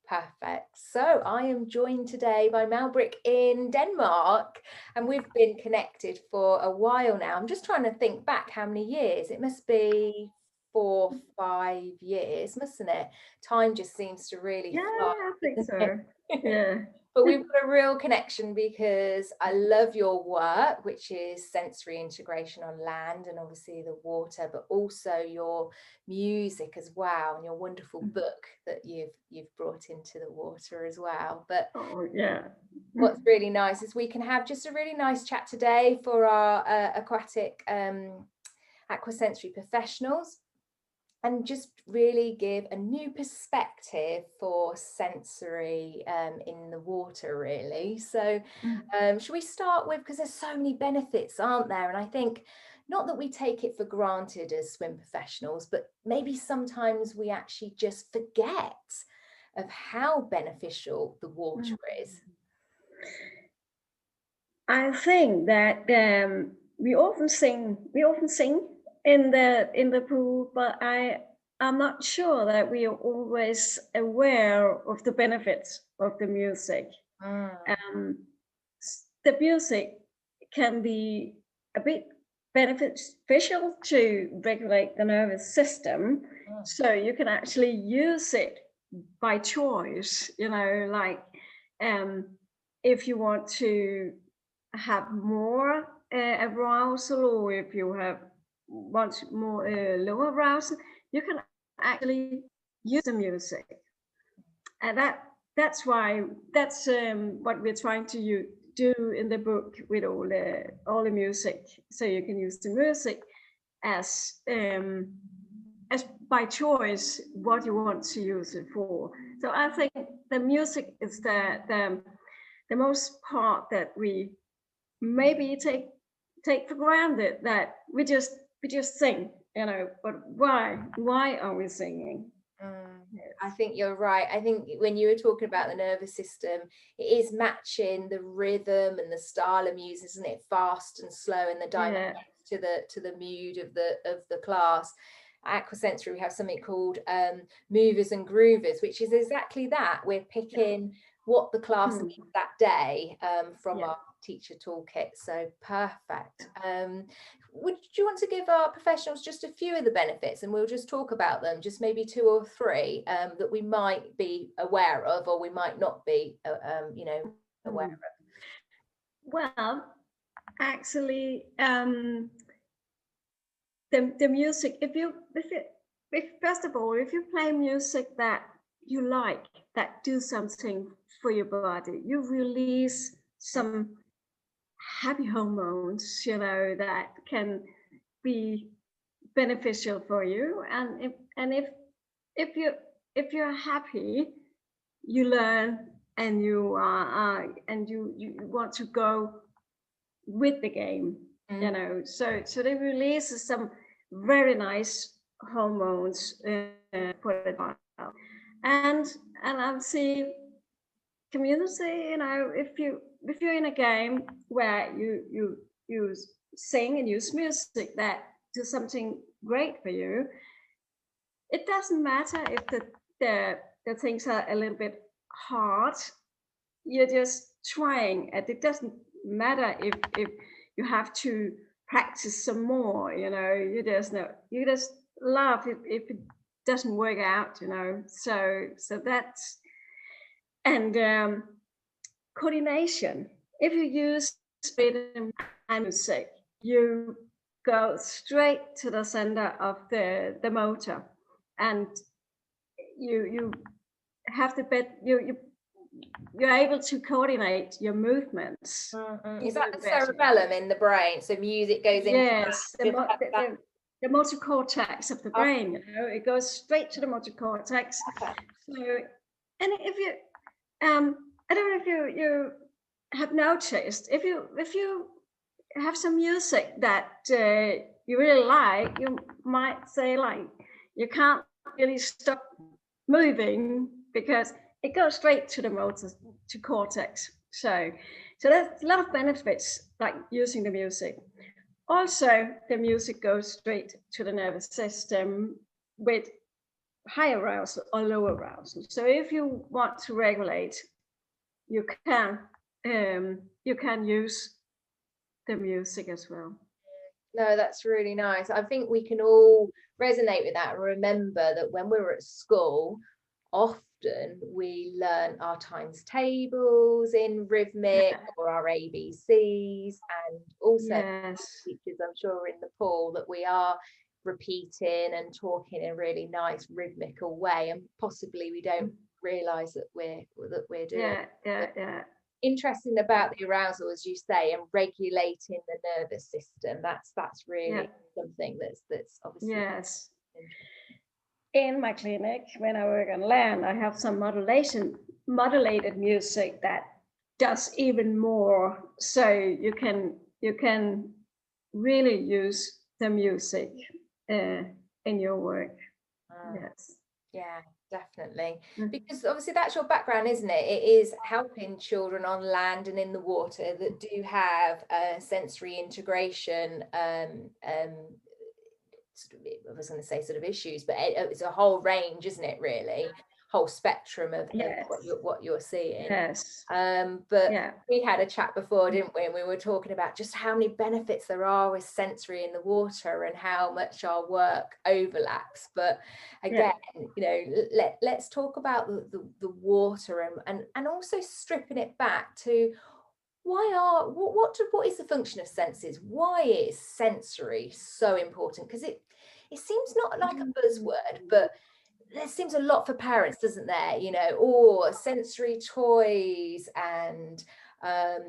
Perfect. So I am joined today by Majbritt in Denmark, and we've been connected for a while now. I'm just trying to think back how many years. It must be 4, 5 years, mustn't it? Time just seems to really fly. I think so. Yeah. But we've got a real connection because I love your work, which is sensory integration on land and obviously the water, but also your music as well, and your wonderful book that you've brought into the water as well. But what's really nice is we can have just a really nice chat today for our aquatic Aqua Sensory professionals, and just really give a new perspective for sensory in the water, really. So should we start with, because there's so many benefits, aren't there? And I think not that we take it for granted as swim professionals, but maybe sometimes we actually just forget of how beneficial the water is. I think that we often sing in the pool, but I'm not sure that we are always aware of the benefits of the music. The music can be a bit beneficial to regulate the nervous system, so you can actually use it by choice. Like if you want to have more arousal, or if you want more lower arousal, you can actually use the music, and that's what we're trying to do in the book with all the music. So you can use the music as by choice what you want to use it for. So I think the music is the most part that we maybe take for granted, that we just sing, but why are we singing? I think you're right. I think when you were talking about the nervous system, it is matching the rhythm and the style of music, isn't it? Fast and slow, and the dynamics to the mood of the class. At Aqua Sensory, we have something called movers and groovers, which is exactly that. We're picking what the class needs that day from our teacher toolkit. So perfect. Would you want to give our professionals just a few of the benefits, and we'll just talk about them, just maybe 2 or 3 that we might be aware of, or we might not be aware of? Well, actually, the music, if first of all, if you play music that you like, that do something for your body, you release some happy hormones, that can be beneficial for you. And if you're happy, you learn, and you want to go with the game. So they release some very nice hormones for the child. And I've seen community, if you're in a game where you sing and use music that do something great for you, it doesn't matter if the things are a little bit hard. You're just trying, and it doesn't matter if you have to practice some more. You just laugh if it doesn't work out. So that's, and coordination. If you use rhythm and music, you go straight to the center of the motor, and you have the you're able to coordinate your movements. Is that the cerebellum in the brain? So music goes into the motor cortex of the brain. It goes straight to the motor cortex. So, and if you I don't know if you have noticed, if you have some music that you really like, you might say, like, you can't really stop moving because it goes straight to the motor to cortex. So there's a lot of benefits, like using the music. Also, the music goes straight to the nervous system, with high arousal or low arousal. So if you want to regulate, you can use the music as well. No, that's really nice. I think we can all resonate with that and remember that when we were at school, often we learn our times tables in rhythmic or our ABCs, and also teachers, I'm sure, in the pool that we are repeating and talking in a really nice rhythmical way, and possibly we don't realize that we're doing interesting about the arousal, as you say, and regulating the nervous system. That's really something that's obviously in my clinic. When I work on land, I have some modulated music that does even more, so you can really use the music in your work. Yeah, definitely. Because obviously that's your background, isn't it? It is helping children on land and in the water that do have sensory integration I was going to say sort of issues, but it's a whole range, isn't it, really? Whole spectrum of what you're seeing. But we had a chat before, didn't we? And we were talking about just how many benefits there are with sensory in the water and how much our work overlaps. But again, you know, let's talk about the water and also stripping it back to what is the function of senses? Why is sensory so important? Because it seems not like a buzzword, but there seems a lot for parents, doesn't there? You know, or sensory toys and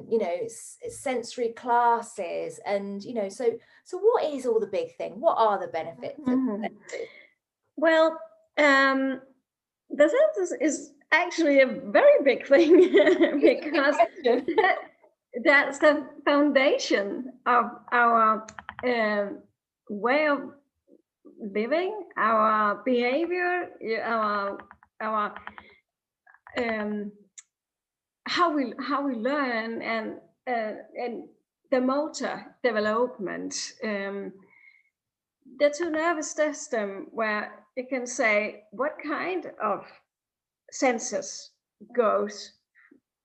you know, sensory classes, and you know, so what is all the big thing? What are the benefits of senses? Well, the senses is actually a very big thing because that's the foundation of our way of living, our behavior, our how we learn, and the motor development. The two nervous system, where you can say what kind of senses goes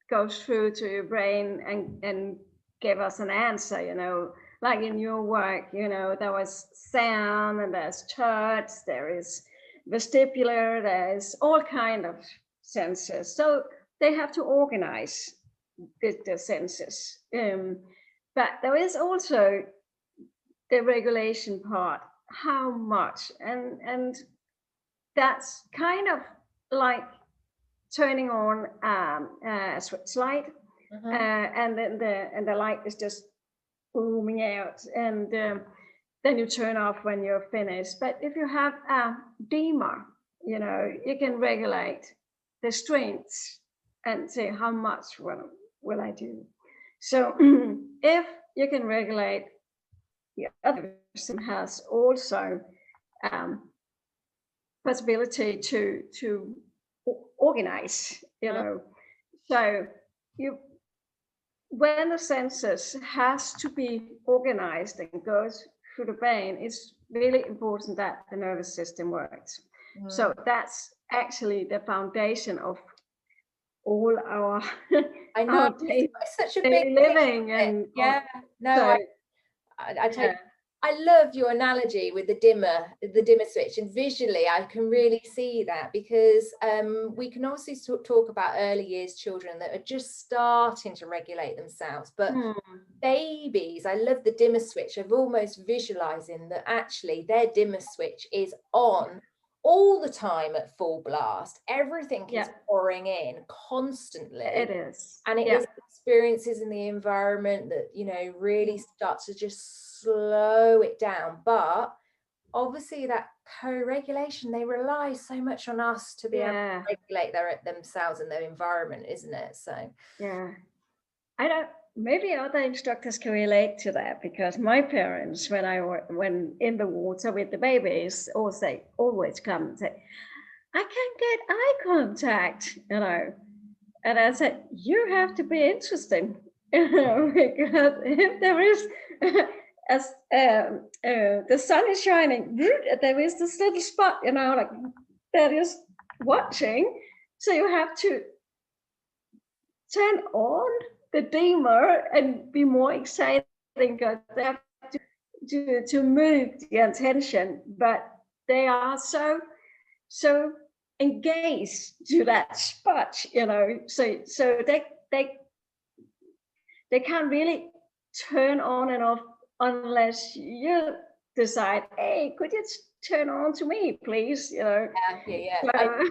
through to your brain and give us an answer, you know, like in your work, you know, there was sound and there's touch, there is vestibular, there's all kind of senses. So they have to organize the senses. But there is also the regulation part, how much, and that's kind of like turning on a switch light, and then the light is just booming out, and then you turn off when you're finished. But if you have a dimmer, you know, you can regulate the strengths and say how much will I do. So if you can regulate, the other person has also possibility to organize, you know. So when the senses has to be organized and goes through the brain, it's really important that the nervous system works. So that's actually the foundation of all our I know our it's such a big living and I tell you, I love your analogy with the dimmer switch, and visually I can really see that, because we can also talk about early years children that are just starting to regulate themselves, but babies, I love the dimmer switch of almost visualizing that actually their dimmer switch is on all the time at full blast. Everything is pouring in constantly. It is. And it is experiences in the environment that, you know, really start to just slow it down. But obviously that co-regulation, they rely so much on us to be able to regulate themselves and their environment, isn't it? So I don't, maybe other instructors can relate to that, because my parents, when in the water with the babies, always come and say, I can't get eye contact, you know. And I said, you have to be interesting, you know, because if there is as the sun is shining, there is this little spot, like that is watching. So you have to turn on the dimmer and be more exciting because they have to move the attention, but they are so engaged to that spot, so they can't really turn on and off unless you decide, hey, could you turn on to me, please? Yeah. You have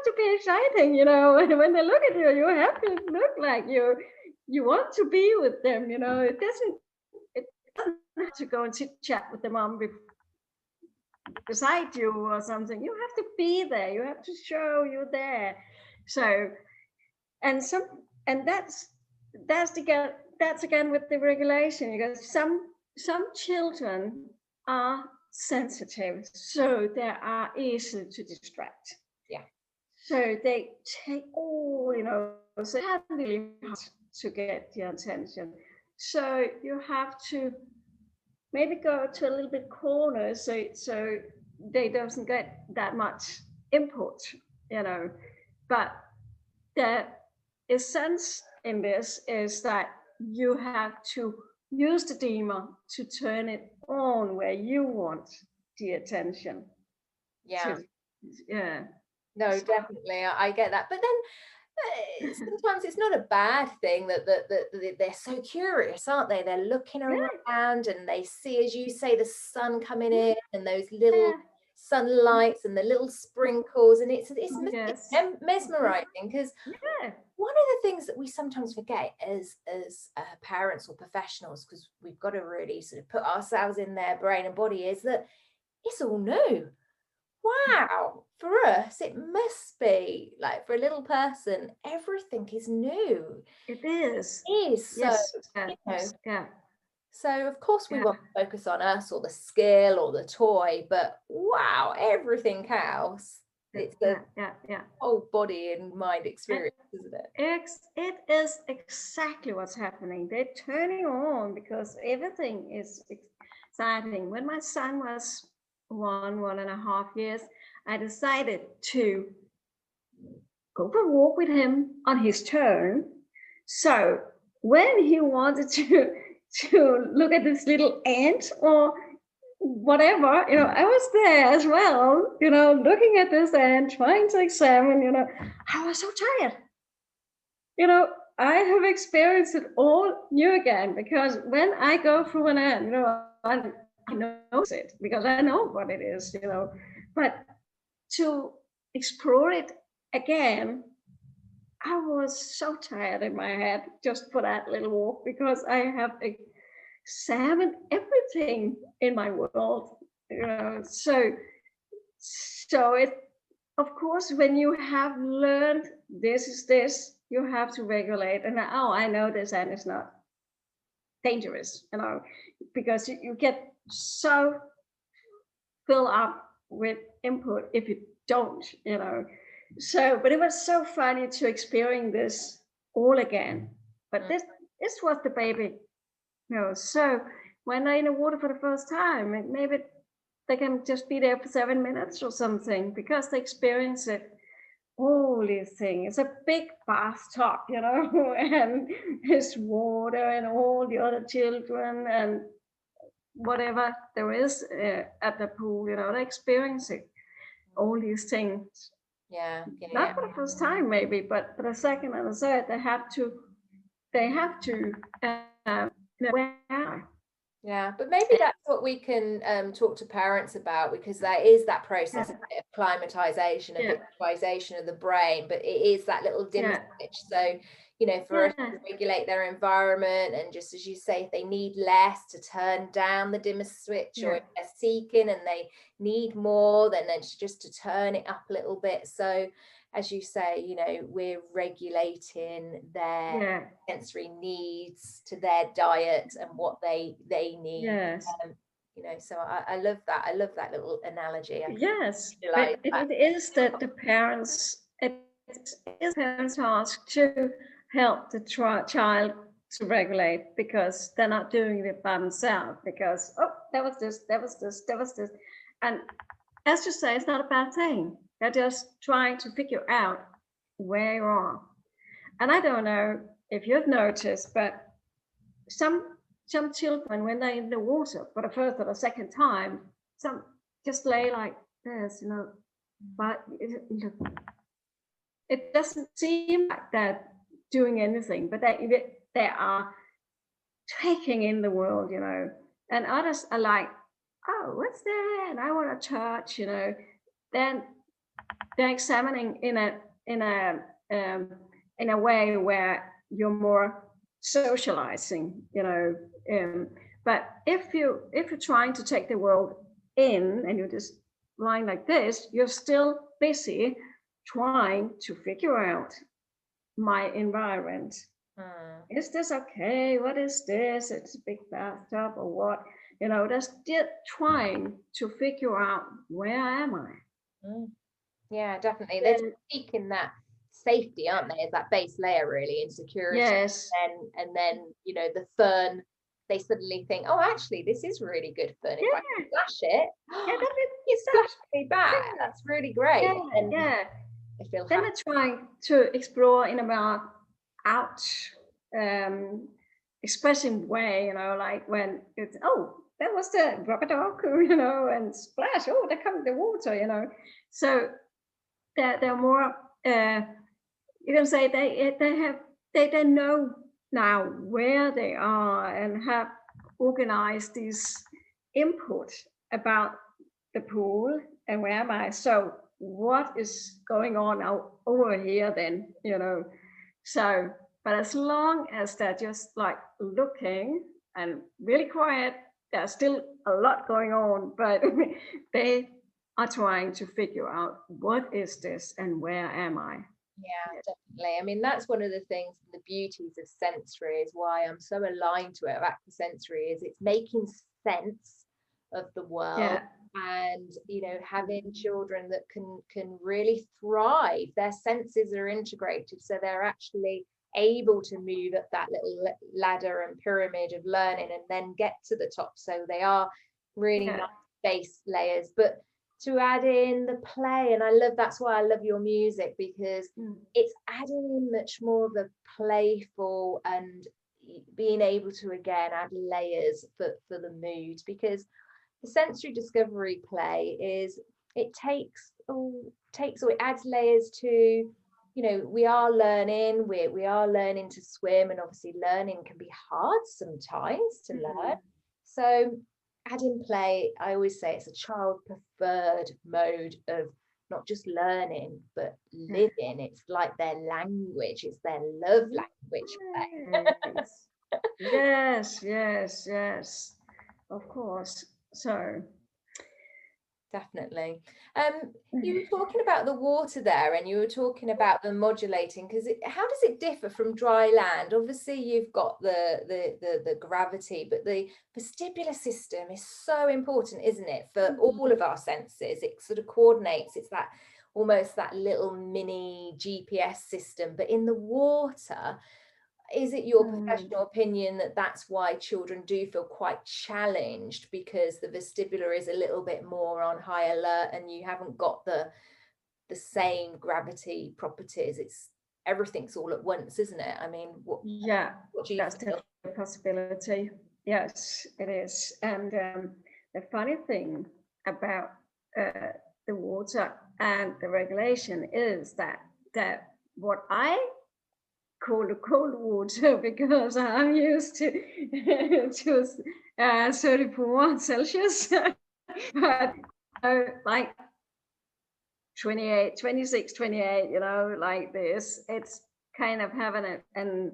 to be exciting, when they look at you, you have to look like you want to be with them, it doesn't have to go and sit chat with the mom beside you or something. You have to be there. You have to show you're there. So, and that's again with the regulation, because some children are sensitive, so they are easy to distract. Yeah. So they take so it's really hard to get the attention. So you have to maybe go to a little bit corner so they doesn't get that much input, But the essence in this is that you have to use the dimmer to turn it on where you want the attention. Yeah. Yeah. No, definitely. I get that. But then sometimes it's not a bad thing that they're so curious, aren't they? They're looking around and they see, as you say, the sun coming in and those little sunlights and the little sprinkles, and it's mesmerizing, because one of the things that we sometimes forget as parents or professionals, because we've got to really sort of put ourselves in their brain and body, is that it's all new. Wow, for us it must be like, for a little person, everything is new. It is. Yes. So of course we want to focus on us or the skill or the toy, but wow, everything else, it's the whole body and mind experience, isn't it? It is exactly what's happening. They're turning on because everything is exciting. When my son was 1.5 years, I decided to go for a walk with him on his turn. So when he wanted to look at this little ant or whatever, I was there as well, looking at this ant, trying to examine, I was so tired. I have experienced it all new again, because when I go through an ant, I know it because I know what it is, but to explore it again, I was so tired in my head just for that little walk, because I have examined everything in my world, so it, of course, when you have learned this is this, you have to regulate. And I know this and it's not dangerous, because you get so filled up with input if you don't, So, but it was so funny to experience this all again. But this was the baby, So when they're in the water for the first time, maybe they can just be there for 7 minutes or something, because they experience it. All these things. It's a big bathtub, and there's water and all the other children and whatever there is at the pool, they're experiencing all these things. Not for the first time, maybe, but for the second and the third, they have to Yeah, but maybe that's what we can talk to parents about, because there is that process of acclimatization and visualization of the brain, but it is that little dim switch. So, for us to regulate their environment, and just as you say, if they need less, to turn down the dimmer switch, or if they're seeking and they need more, then it's just to turn it up a little bit. So, as you say, we're regulating their sensory needs to their diet and what they need. Yes. So I love that. I love that little analogy. Yes, but it is that the parents, it is parents' task to help the child to regulate, because they're not doing it by themselves, because, oh, that was this, that was this, that was this. And as you say, it's not a bad thing. They're just trying to figure out where you are. And I don't know if you've noticed, but some children, when they're in the water for the first or the second time, some just lay like this, but it doesn't seem like they're doing anything, but they are taking in the world, and others are like, oh, what's that? And I want to touch, then they're examining in a way where you're more socializing, but if you're trying to take the world in and you're just lying like this, you're still busy trying to figure out my environment. Is this okay? What is this? It's a big bathtub or what? They're still trying to figure out, where am I? Yeah, definitely. They're seeking that safety, aren't they? As that base layer, really, insecurity. Yes. And then the fun, they suddenly think, oh, actually, this is really good fun. If I can flash it, it's actually bad. That's really great. Yeah. I feel then they're trying to explore in a more out expressive way, like when it's, oh, that was the rubber dog, and splash, oh, there comes the water, so they're more you can say they know now where they are and have organized this input about the pool and where am I. So what is going on over here then, so, but as long as they're just like looking and really quiet, there's still a lot going on, but they are trying to figure out, what is this and where am I? Yeah, definitely. I mean, that's one of the things, the beauties of sensory, is why I'm so aligned to it, of Aqua Sensory, is it's making sense of the world. And having children that can really thrive. Their senses are integrated, so they're actually able to move up that little ladder and pyramid of learning and then get to the top. So they are really nice base layers, but to add in the play, and that's why I love your music, because it's adding in much more of the playful and being able to again add layers for the mood, because the sensory discovery play is, it adds layers to, we are learning, we are learning to swim, and obviously learning can be hard sometimes to learn. So adding play, I always say, it's a child preferred mode of not just learning but living. It's like their language, it's their love language. Yes, of course. So definitely. You were talking about the water there, and you were talking about the modulating, because how does it differ from dry land? Obviously you've got the gravity, but the vestibular system is so important, isn't it, for all of our senses? It sort of coordinates, it's that almost that little mini GPS system. But in the water, is it your professional opinion that that's why children do feel quite challenged, because the vestibular is a little bit more on high alert and you haven't got the same gravity properties? It's everything's all at once, isn't it? I mean, what do you that's feel? a possibility. Yes, it is. And the funny thing about the water and the regulation is that what I call the cold water, because I'm used to 34 Celsius, but like 28, 26, 28, like this, it's kind of having an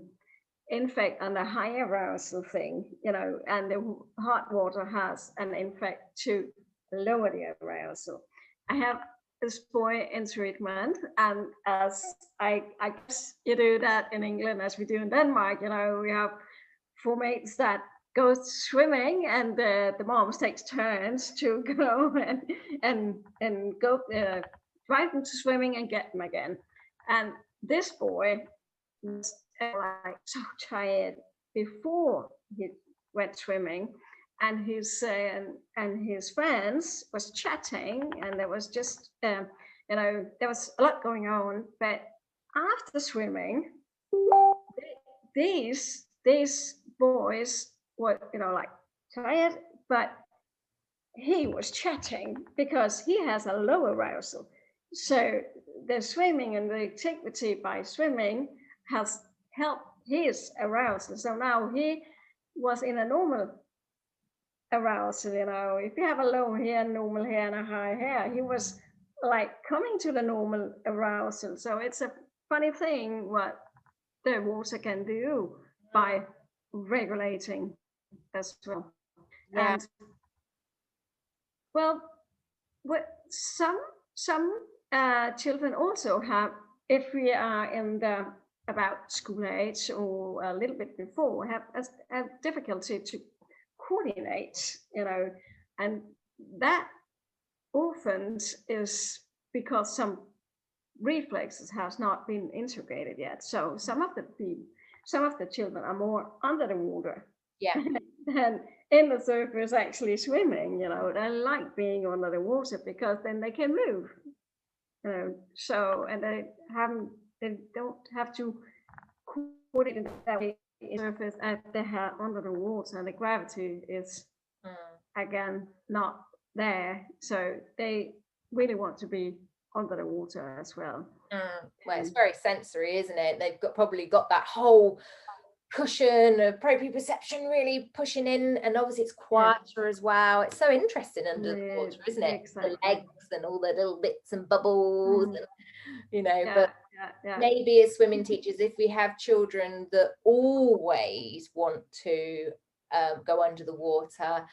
effect on the high arousal thing, and the hot water has an effect to lower the arousal. I have this boy in treatment, and as I guess you do that in England as we do in Denmark, we have four mates that go swimming, and the moms takes turns to go and go drive them to swimming and get them again. And this boy was like so tired before he went swimming, and his friends was chatting, and there was just there was a lot going on. But after swimming, these boys were like tired, but he was chatting because he has a low arousal. So the swimming and the activity by swimming has helped his arousal. So now he was in a normal arousal. If you have a low hair, normal hair, and a high hair, he was like coming to the normal arousal. So it's a funny thing what the water can do by regulating as well. Yeah. And well, some children also have, if we are in the about school age or a little bit before, have a difficulty to coordinate, and that often is because some reflexes has not been integrated yet. So some of the children are more under the water. Yeah. than in the surface actually swimming. They like being under the water because then they can move. So, and they don't have to coordinate that way in the surface as they have under the water, and the gravity is again not there. So they really want to be under the water as well. Well, it's very sensory, isn't it? They've probably got that whole cushion of proprioception really pushing in, and obviously it's quieter as well. It's so interesting under the water, isn't it? Exactly. The legs and all the little bits and bubbles, and, but yeah. maybe as swimming teachers, if we have children that always want to go under the water,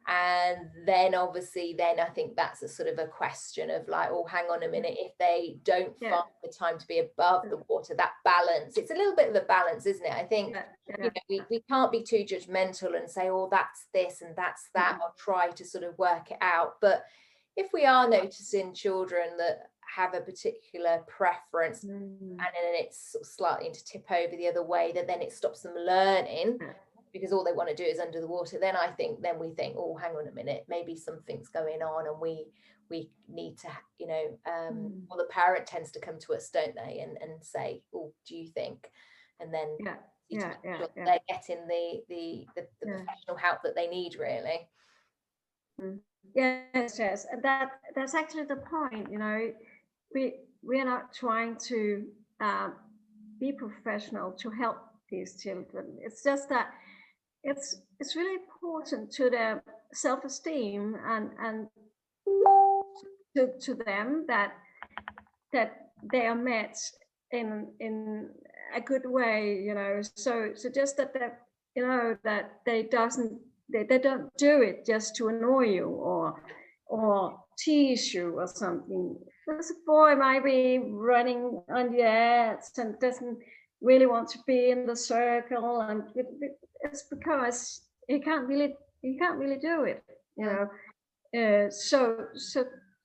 and then obviously then I think that's a sort of a question of like, oh, hang on a minute, if they don't find the time to be above the water, that balance, it's a little bit of a balance, isn't it? I think we can't be too judgmental and say, oh, that's this and that's that, or try to sort of work it out. But if we are noticing children that have a particular preference and then it's sort of starting to tip over the other way, that then it stops them learning because all they want to do is under the water, then I think then we think, oh, hang on a minute, maybe something's going on, and we need to, well, the parent tends to come to us, don't they, and say, oh, do you think? And then they're getting the professional help that they need, really. Yes, and that's actually the point. We are not trying to be professional to help these children. It's just that it's really important to their self-esteem and to them that they are met in a good way. So just that that they don't do it just to annoy you or tease you or something. This boy might be running on the edge and doesn't really want to be in the circle, and it's because he can't really do it.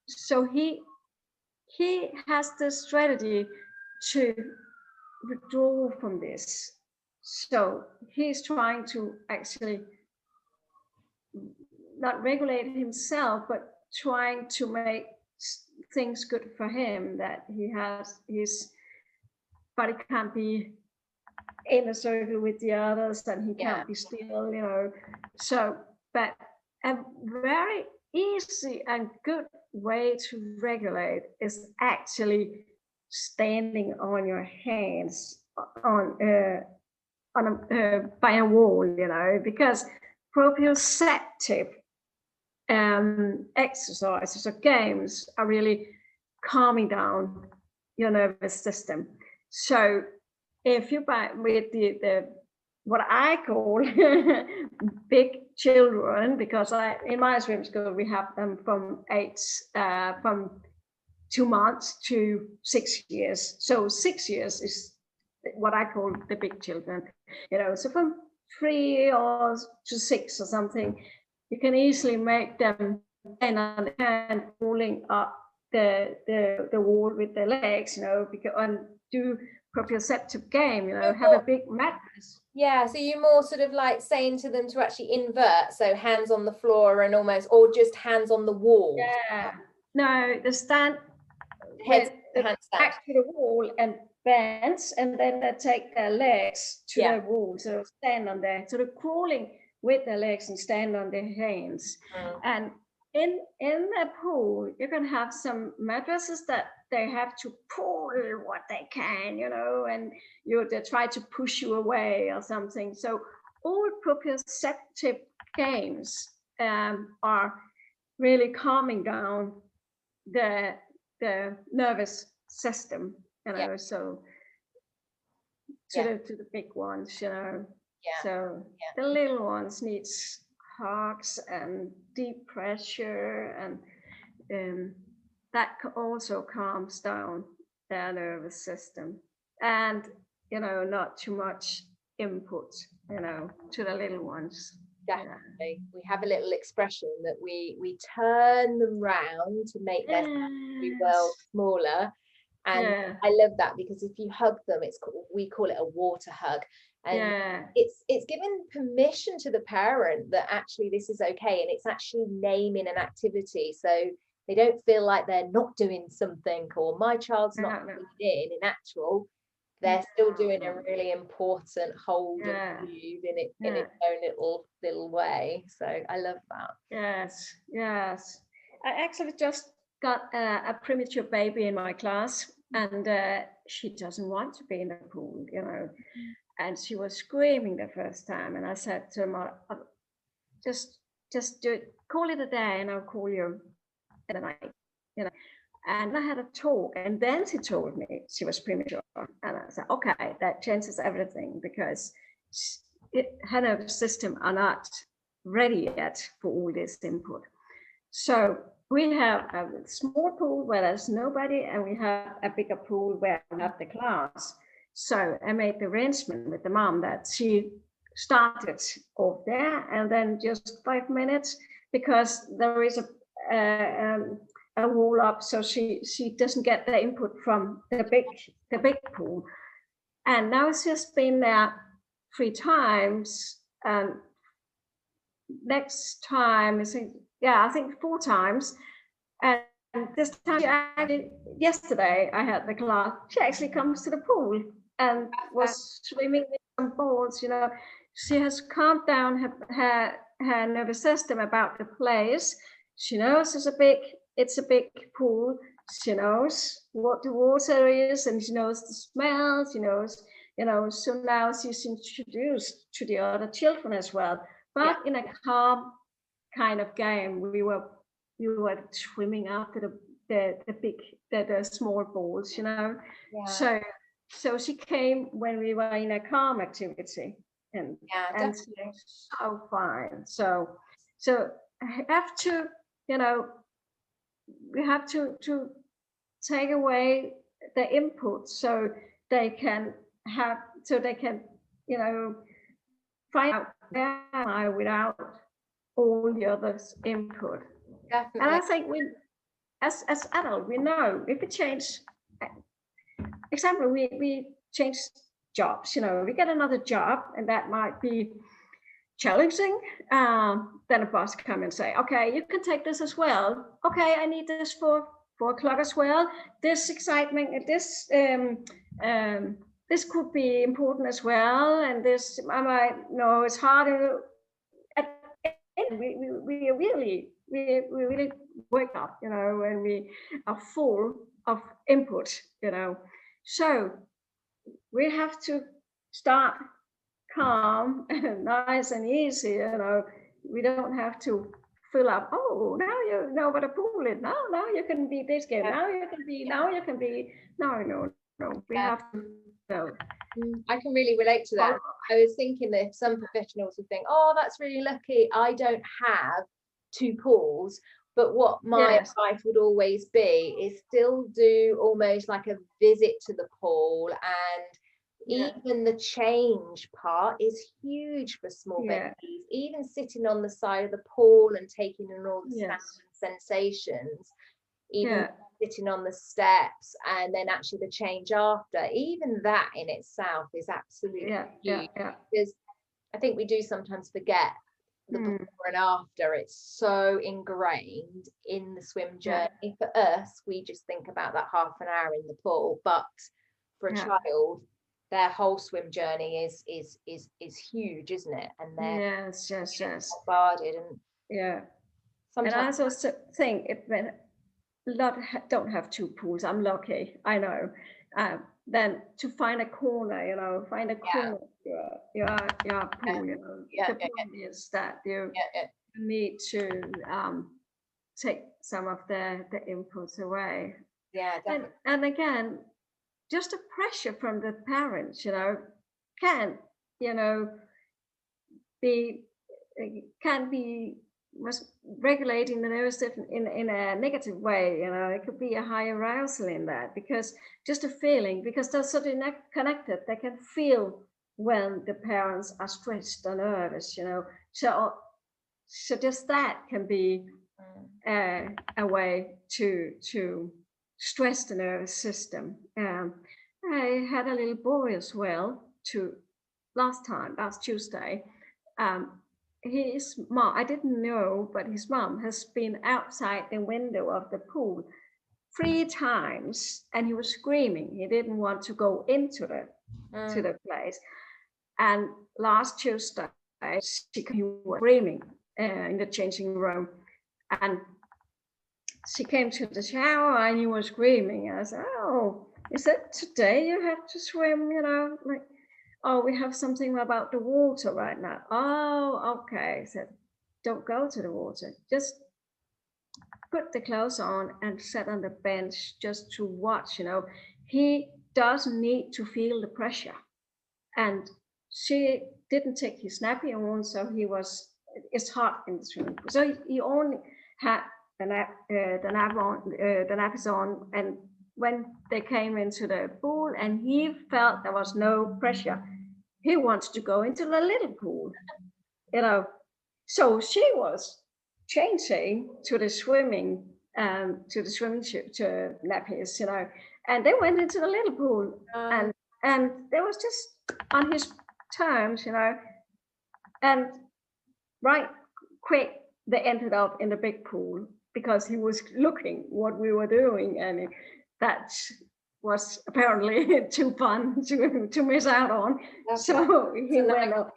So he has the strategy to withdraw from this. So he's trying to actually not regulate himself, but trying to make things good for him, that he has his body can't be in a circle with the others, and he can't be still, so but a very easy and good way to regulate is actually standing on your hands by a wall, because proprioceptive exercises or games are really calming down your nervous system. So if you with the what I call big children, because in my swim school we have them from 2 months to 6 years. So 6 years is what I call the big children. So from 3 or to 6 or something, you can easily make them stand on the hand, pulling up the wall with their legs, because and do proprioceptive game, you know, have a big mattress. Yeah, so you're more sort of like saying to them to actually invert, so hands on the floor and almost, or just hands on the wall. Yeah. No, the stand Head, with handstand. back to the wall and bends, and then they take their legs to the wall, so stand on there. So they're crawling with their legs and stand on their hands. And in the pool, you can have some mattresses that they have to pull what they can, you know, and they try to push you away or something. So all proprioceptive games are really calming down the nervous system, you know. So to the big ones, you know. So the little ones needs hugs and deep pressure, and that also calms down their nervous system. And, you know, not too much input, you know, to the little ones. Definitely. We have a little expression that we turn them round to make their world smaller. And I love that, because if you hug them, we call it a water hug. And it's giving permission to the parent that actually this is okay, and it's actually naming an activity, so they don't feel like they're not doing something, or my child's not in actual. They're still doing a really important hold and move in its own little way. So I love that. Yes. I actually just got a premature baby in my class, and she doesn't want to be in the pool, you know. And she was screaming the first time, and I said to her, just do it, call it a day, and I'll call you in the night, you know. And I had a talk, and then she told me she was premature, and I said, okay, that changes everything, because her nervous system are not ready yet for all this input. So we have a small pool where there's nobody, and we have a bigger pool where we have the class. So I made the arrangement with the mom that she started off there, and then just 5 minutes, because there is a wall up, so she doesn't get the input from the big pool. And now she's been there 3 times, and next time I think 4 times. And this time, yesterday I had the class, she actually comes to the pool and was swimming with some balls, you know. She has calmed down her nervous system about the place. She knows it's a big pool. She knows what the water is, and she knows the smell. She knows, you know. So now she's introduced to the other children as well, but in a calm kind of game. We were swimming after the small balls, you know. So she came when we were in a calm activity, and she was so fine. So I have to, you know, we have to take away the input, so they can, you know, find out where am I without all the others input. Definitely. And I think we, as adults, we know if we change, example, we change jobs, you know, we get another job, and that might be challenging. Then a boss come and say, okay, you can take this as well. Okay, I need this for 4 o'clock as well. This excitement, this could be important as well, and this I might know it's harder. We really wake up, you know, when we are full of input, you know. So we have to start calm and nice and easy, you know. We don't have to fill up. Oh, now you know what a pool is. Now you can be this game. Now you can be. No. We have to. So, I can really relate to that. I was thinking that some professionals would think, oh, that's really lucky, I don't have 2 pools. But what my advice would always be is still do almost like a visit to the pool, and even the change part is huge for small babies. Even sitting on the side of the pool and taking in all the sounds and sensations, even sitting on the steps, and then actually the change after, even that in itself is absolutely huge. Because I think we do sometimes forget the before and after. It's so ingrained in the swim journey. For us, we just think about that half an hour in the pool, but for a child, their whole swim journey is huge, isn't it? And they're bombarded, and and I also think when a lot don't have two pools, I'm lucky, I know, then to find a corner, find a corner your pool, the point is that you need to take some of the inputs away. And again, just the pressure from the parents, can be was regulating the nervous system in a negative way. It could be a high arousal in that, because just a feeling, because they're so connected, they can feel when the parents are stressed or nervous, so just that can be a way to stress the nervous system. I had a little boy as well last Tuesday. His mom, I didn't know, but his mom has been outside the window of the pool 3 times, and he was screaming. He didn't want to go into the place. And last Tuesday, he was screaming in the changing room, and she came to the shower and he was screaming. I said, "Oh, is that today you have to swim?" Like, "Oh, we have something about the water right now." "Oh, okay." I said, "Don't go to the water. Just put the clothes on and sit on the bench just to watch." He doesn't need to feel the pressure. And she didn't take his nappy on, so it's hot in the swimming pool. So he only had the nappies on, and when they came into the pool and he felt there was no pressure, he wanted to go into the little pool, So she was changing to the swimming to nappies, and they went into the little pool, and they was just on his terms, and right quick they ended up in the big pool, because he was looking what we were doing, and that was apparently too fun to miss out on. So he went up.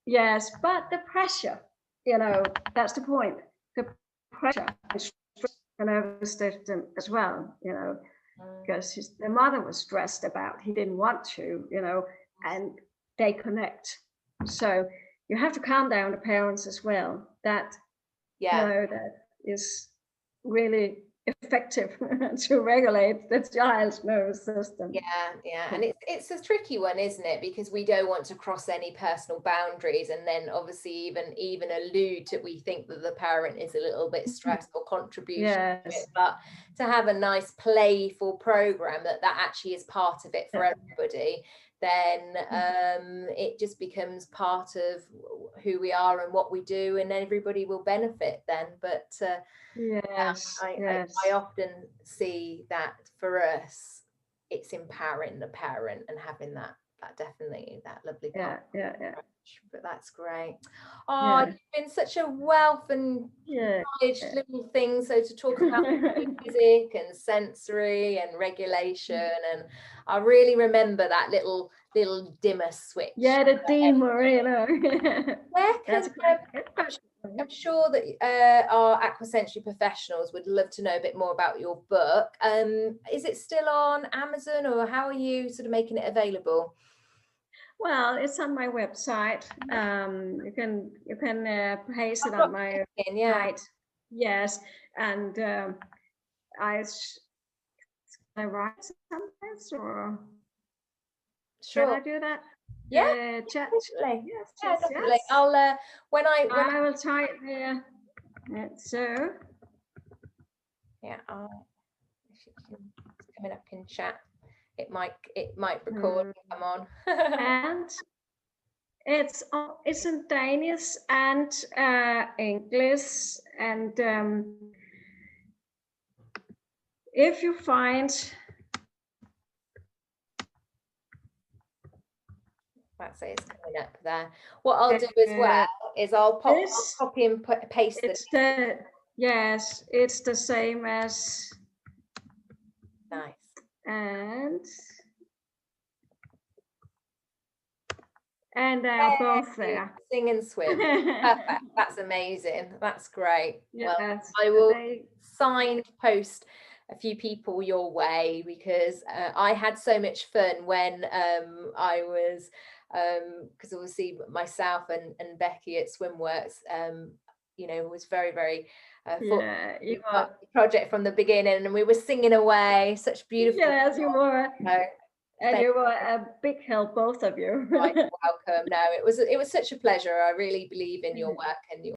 Yes, but the pressure, that's the point. The pressure is the nervous system as well, because the mother was stressed about, he didn't want to, and they connect. So you have to calm down the parents as well. That that is really effective to regulate the child's nervous system. And it's a tricky one, isn't it? Because we don't want to cross any personal boundaries, and then obviously even allude to, we think that the parent is a little bit stressed or contribution to it, but to have a nice playful program that actually is part of it for everybody, then it just becomes part of who we are and what we do, and everybody will benefit then. But I often see that for us, it's empowering the parent and having that definitely that lovely part. But that's great. You've been such a wealth and knowledge, little things. So to talk about music and sensory and regulation, and I really remember that little dimmer switch. The dimmer, Where can I'm sure that our Aqua Sensory professionals would love to know a bit more about your book. Is it still on Amazon, or how are you sort of making it available? Well, it's on my website. You can paste it on my site. Yes, and I write sometimes, or can I do that? Chat. Definitely. Yes, definitely. I'll when I will try it there. So it's coming up in chat. It might record. Come on. And it's in Danish and English, and if you find, that's it, it's coming up there. What I'll do as well is I'll copy and paste it's the yes, it's the same as nice. And they are both there. Sing and swim. Perfect. That's amazing. That's great. Yes, well, I will signpost a few people your way, because I had so much fun when I was because obviously myself and Becky at Swimworks you know, was very you the project from the beginning, and we were singing away, such beautiful yes you were. so, and you were a big help, both of you. welcome. No, it was such a pleasure. I really believe in your work and your